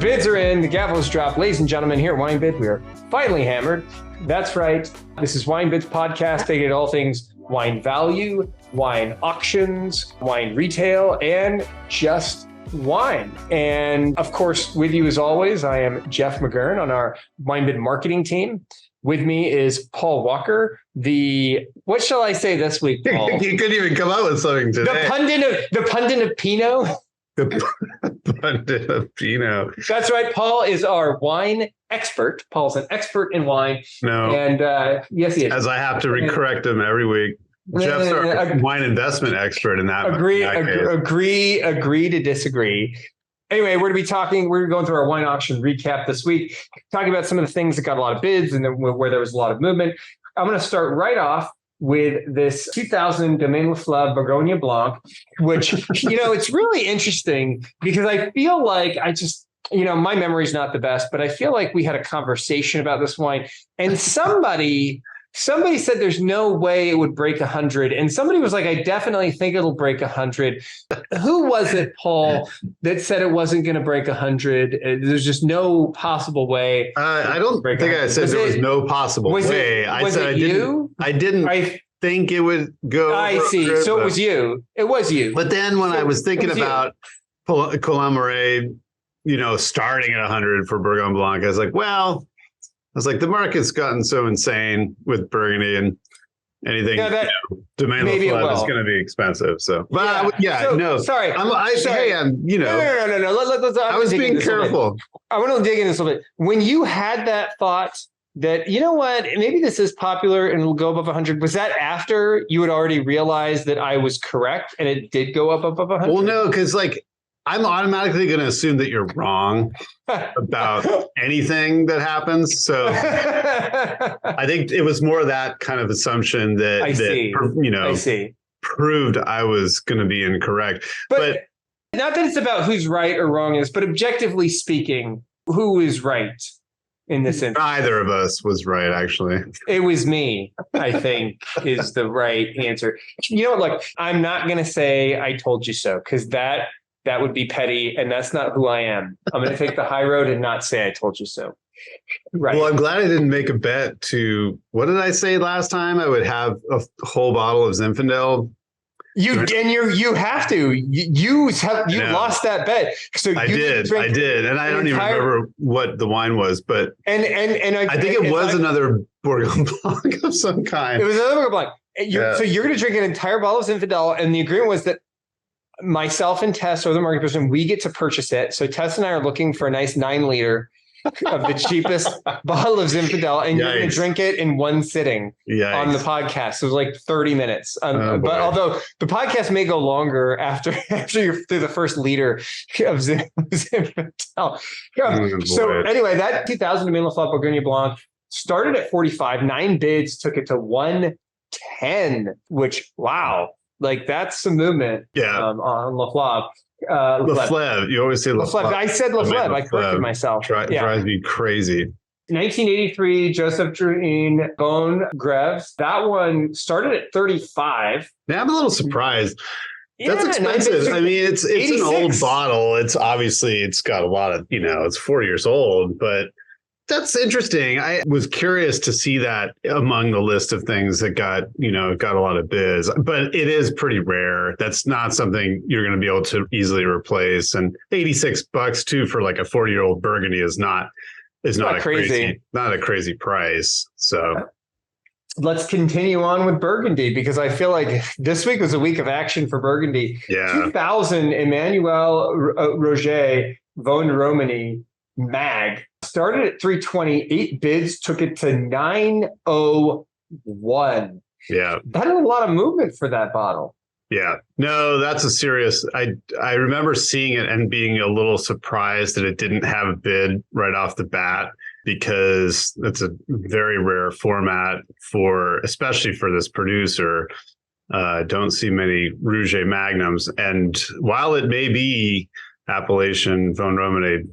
bids are in, the gavel is dropped. Ladies and gentlemen, here at Wine Bid, we are finally hammered. That's right. This is Wine Bid's podcast, taking all things wine value, wine auctions, wine retail, and just wine. And of course, with you as always, I am Jeff McGurn on our Wine Bid marketing team. With me is Paul Walker, what shall I say this week, Paul? You couldn't even come up with something today. The pundit of Pinot. The pundit of Pinot. That's right. Paul is our wine expert. Paul's an expert in wine. No. And yes, he is. As I have to correct him every week. Jeff's our wine investment expert in that. Agree to disagree. Anyway, we're going through our wine auction recap this week, talking about some of the things that got a lot of bids and where there was a lot of movement. I'm going to start right off with this 2000 Domaine Lafleur Bourgogne Blanc, which, it's really interesting because I feel like my memory's not the best, but I feel like we had a conversation about this wine and somebody said there's no way it would break 100. And somebody was like, I definitely think it'll break 100. Who was it, Paul, that said it wasn't going to break 100? There's just no possible way. I don't think I said there was no possible way. I said I didn't think it would go. I see. So it was you. It was you. But then when I was thinking about Colin-Moret, starting at 100 for Bourgogne Blanc, I was like, the market's gotten so insane with Burgundy and anything. Domaine Lafleur is going to be expensive. So, but sorry. I was being careful. I want to dig in this a little bit. When you had that thought that, maybe this is popular and it'll go above 100. Was that after you had already realized that I was correct and it did go up above 100? Well, no, because I'm automatically going to assume that you're wrong about anything that happens. So I think it was more that kind of assumption that proved I was going to be incorrect. But not that it's about who's right or wrong is, but objectively speaking, who is right in this instance? Neither of us was right, actually. It was me, I think, is the right answer. Look, I'm not going to say I told you so, because that would be petty, and that's not who I am. I'm going to take the high road and not say I told you so. Right. Well, I'm glad I didn't make a bet to, what did I say last time? I would have a whole bottle of Zinfandel. You have to. You lost that bet. So I did, and I don't even remember what the wine was, but I think it was another Bourgogne Blanc of some kind. It was another Bourgogne Blanc. So you're going to drink an entire bottle of Zinfandel, and the agreement was that myself and Tess, or the market person, we get to purchase it. So Tess and I are looking for a nice 9-liter of the cheapest bottle of Zinfandel, and you're going to drink it in one sitting on the podcast. So it was like 30 minutes. But although the podcast may go longer after you're through the first liter of Zinfandel. So anyway, that 2000 Domaine Lafleur Bourgogne Blanc started at 45, 9 bids, took it to 110, which, wow. That's some movement on Lafleur. Lafleur. You always say Lafleur. I said Lafleur. I corrected myself. Drives me crazy. 1983, Joseph Drouhin, Bonne Grève. That one started at 35. Yeah, I'm a little surprised. That's expensive. I mean, it's an old bottle. It's got a lot of, it's 4 years old, but that's interesting. I was curious to see that among the list of things that got a lot of bids, but it is pretty rare. That's not something you're going to be able to easily replace. And $86 too for like a 40-year-old Burgundy is not a crazy price. So let's continue on with Burgundy, because I feel like this week was a week of action for Burgundy. Yeah. 2000 Emmanuel Roger Vosne Romanée Mag. Started at 328 bids, took it to 901. Yeah. That is a lot of movement for that bottle. Yeah. No, that's a serious. I remember seeing it and being a little surprised that it didn't have a bid right off the bat, because that's a very rare format especially for this producer. Don't see many Rouge Magnums. And while it may be appellation Vosne Romanée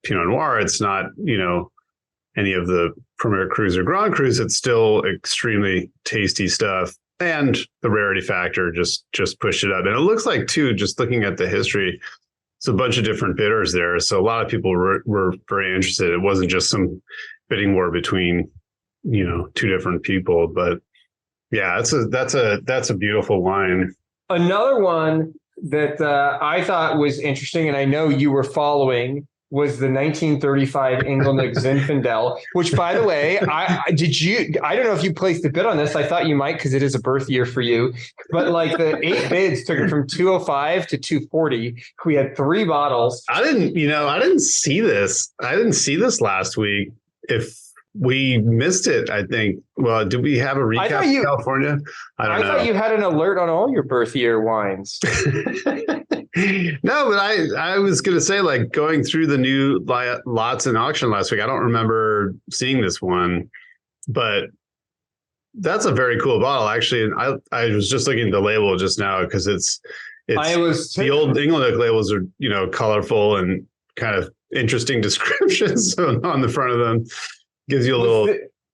Pinot Noir, it's not, any of the Premier Crus or Grand Crus. It's still extremely tasty stuff. And the rarity factor just pushed it up. And it looks like, too, just looking at the history, it's a bunch of different bidders there. So a lot of people were very interested. It wasn't just some bidding war between, two different people, but yeah, that's a beautiful wine. Another one that I thought was interesting, and I know you were following, was the 1935 Inglenook Zinfandel, which, by the way, I don't know if you placed a bid on this. I thought you might because it is a birth year for you. But like the 8 bids took it from 205 to 240. We had 3 bottles. I didn't see this. I didn't see this last week. If we missed it, I think. Well, did we have a recap of California? I don't know. I thought you had an alert on all your birth year wines. No, but I was going to say, like, going through the new lots in auction last week, I don't remember seeing this one, but that's a very cool bottle, actually. And I was just looking at the label just now because the old Inglenook labels are, colorful and kind of interesting descriptions on the front of them. Gives you a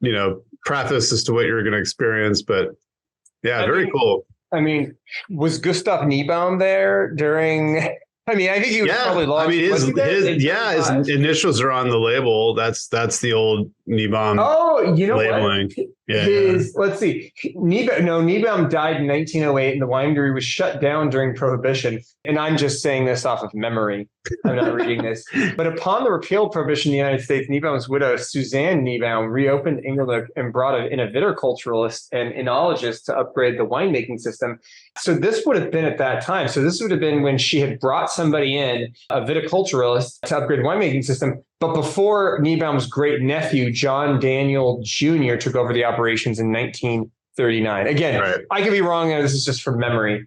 little, preface as to what you're going to experience. But yeah, very cool. I mean, was Gustav Niebaum there during? I mean, I think he was probably long. I mean, his initials are on the label. That's the old Niebaum. Oh, you know labeling. What? Yeah. Let's see. Niebaum died in 1908, and the winery was shut down during Prohibition. And I'm just saying this off of memory. I'm not reading this. But upon the repeal of Prohibition in the United States, Niebaum's widow, Suzanne Niebaum, reopened Inglenook and brought in a viticulturalist and enologist to upgrade the winemaking system. So this would have been at that time. So this would have been when she had brought somebody in, a viticulturalist, to upgrade the winemaking system. But before Niebaum's great nephew, John Daniel Jr., took over the operations in 1939. Again, right. I could be wrong. This is just from memory.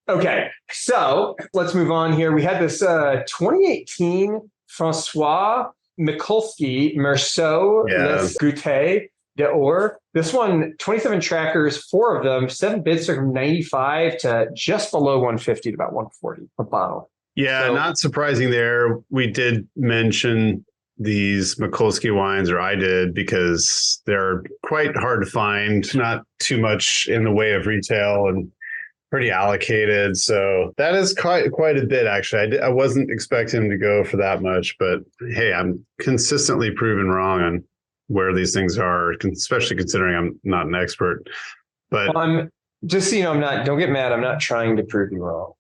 Okay, so let's move on here. We had this 2018 Francois Mikulski Merceau Les Goûters d'Or. This one, 27 trackers, 4 of them, 7 bids from 95 to just below 150 to about 140 a bottle. Yeah, so, not surprising there. We did mention these Mikulski wines, or I did, because they're quite hard to find, not too much in the way of retail and pretty allocated. So that is quite a bit, actually. I wasn't expecting him to go for that much, but hey, I'm consistently proven wrong on where these things are, especially considering I'm not an expert. But just so you know, don't get mad. I'm not trying to prove you wrong.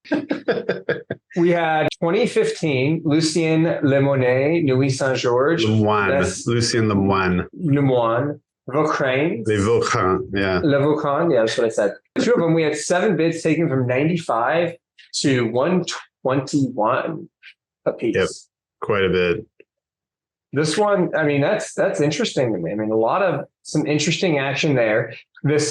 We had 2015 Lucien Lemoine, Nuit Saint-Georges. Lucien Lemoine. Lemoine. Vaucrain. Les Vaucrain, yeah. Le Vaucrain, yeah, that's what I said. 2 of them, we had 7 bids taken from 95 to 121 a piece. Yep, quite a bit. This one, I mean, that's interesting to me. I mean, some interesting action there. This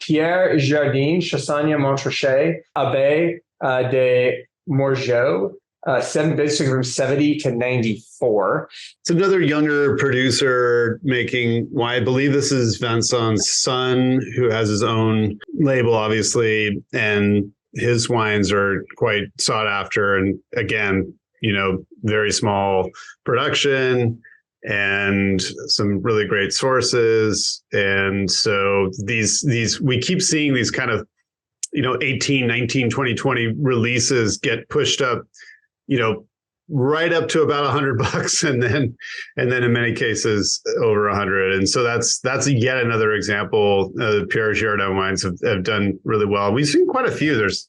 Pierre Jardin, Chassagne Montrachet, Abbé de Morgeau, 7 bids took from 70 to 94. It's another younger producer making wine. I believe this is Vincent's son, who has his own label, obviously, and his wines are quite sought after. And again, very small production and some really great sources. And so these we keep seeing these kind of 18, 19, 20, 20 releases get pushed up, right up to about $100, and then in many cases over 100. And so that's yet another example. Pierre Jardin wines have done really well. We've seen quite a few. There's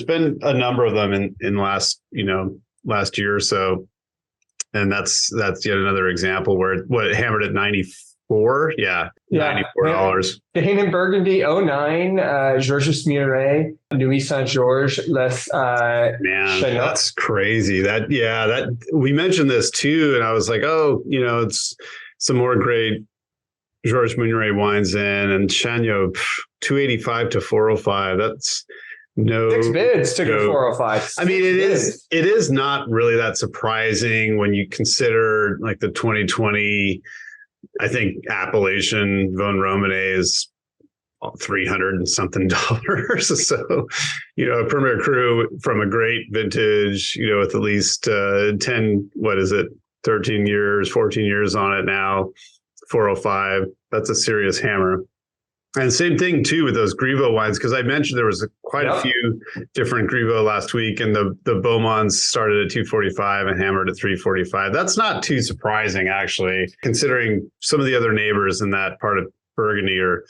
been a number of them in last year or so, and that's yet another example where it hammered at 94. Yeah. $94. The Hainen Burgundy 09, Georges Muret, Nuit Saint-Georges, Les Man, that's crazy. That we mentioned this too, and I was like, it's some more great Georges Muret wines in, and Chagnot 285 to 405. That's 6 bids took it 405. I mean, it is not really that surprising when you consider like the 2020. I think Appellation Von Romane is $300 and something. So, a Premier Cru from a great vintage, with at least 13 years, 14 years on it now, 405. That's a serious hammer. And same thing too with those Griveau wines, because I mentioned there was quite a few different Griveau last week, and the Beaumonts started at 245 and hammered at 345. That's not too surprising, actually, considering some of the other neighbors in that part of Burgundy are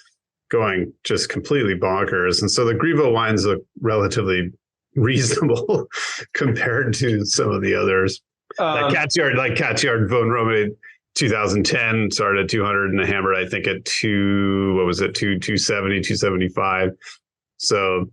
going just completely bonkers. And so the Griveau wines look relatively reasonable compared to some of the others. Like Catzyard Von Rome 2010 started at 200 and hammered, I think, at 270, 275. So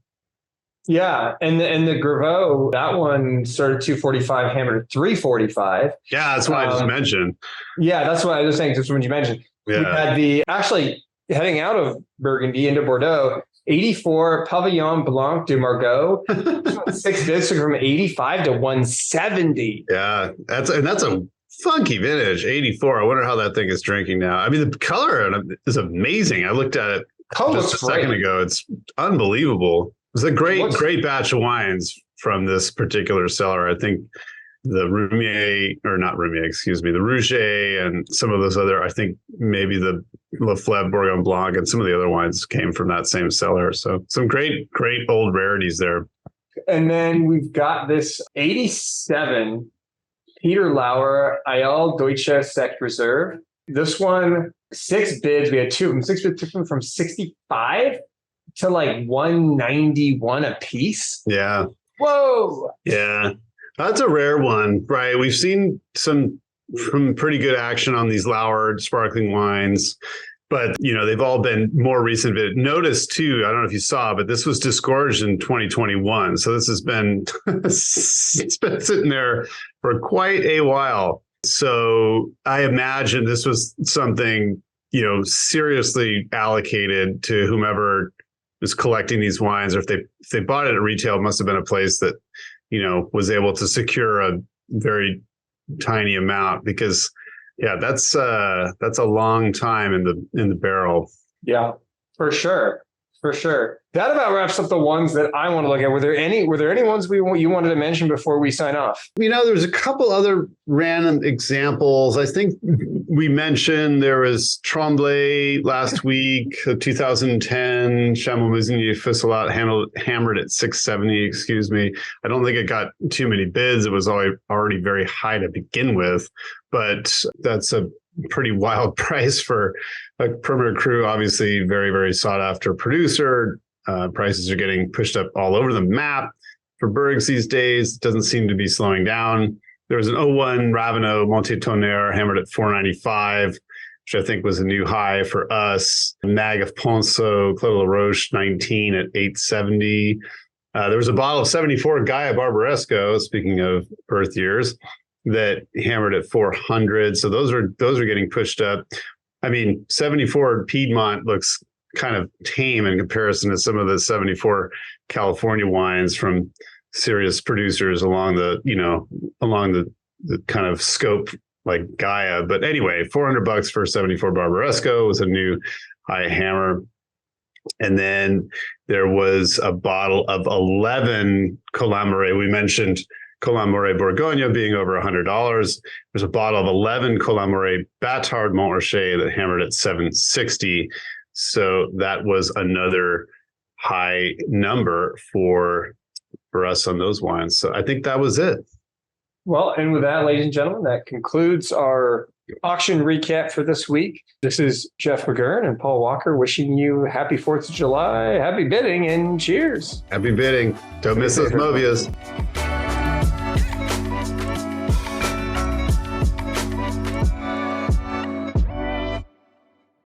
yeah, and the Griveau, that one started 245, hammered at 345. Yeah, that's what I just mentioned. Yeah, that's what I was saying just when you mentioned. Yeah. We had actually heading out of Burgundy into Bordeaux, 84 Pavillon Blanc de Margaux, 6 bids from 85 to 170. Yeah, that's a funky vintage, 84. I wonder how that thing is drinking now. I mean, the color is amazing. I looked at it just a second ago. It's unbelievable. It's a great batch of wines from this particular cellar. I think the the Rouget and some of those other, I think maybe the Lafleur Bourgogne Blanc and some of the other wines came from that same cellar. So some great old rarities there. And then we've got this 87 Peter Lauer Ayal Deutsche Sekt Reserve. This one, 6 bids. We had 2 of them. 6 bids took them from 65 to like 191 a piece. Yeah. Whoa. Yeah. That's a rare one, right? We've seen some pretty good action on these Lauer sparkling wines, but they've all been more recent. Notice too, I don't know if you saw, but this was disgorged in 2021. So this has been it's been sitting there for quite a while. So I imagine this was something, seriously allocated to whomever is collecting these wines, or if they bought it at retail, it must have been a place that was able to secure a very tiny amount, because that's a long time in the barrel. Yeah, for sure. That about wraps up the ones that I want to look at. Were there any ones you wanted to mention before we sign off? There's a couple other random examples. I think we mentioned there was Tremblay last week, 2010 Chameau Musigny Fisselat hammered at 670. Excuse me. I don't think it got too many bids. It was already very high to begin with, but that's a pretty wild price for a Perimeter Cru. Obviously, very, very sought after producer. Prices are getting pushed up all over the map for Bergs these days. It doesn't seem to be slowing down. There was an 01 Ravenau Monte-Tonnerre hammered at 495, which I think was a new high for us. Mag of Ponceau, Clos de la Roche 19 at 870. There was a bottle of 74 Gaia Barbaresco, speaking of Earth years, that hammered at 400. So those are getting pushed up. I mean, 74 Piedmont looks kind of tame in comparison to some of the 74 California wines from serious producers along the kind of scope like Gaia. But anyway, $400 for 74 Barbaresco was a new high hammer. And then there was a bottle of 11 Colin-Moret. We mentioned Colin-Moret Bourgogne being over $100. There's a bottle of 11 Colin-Moret Batard Montrachet that hammered at 760. So that was another high number for us on those wines. So I think that was it. Well, and with that, ladies and gentlemen, that concludes our auction recap for this week. This is Jeff McGurn and Paul Walker wishing you happy 4th of July, happy bidding, and cheers. Happy bidding. Don't miss those Movias.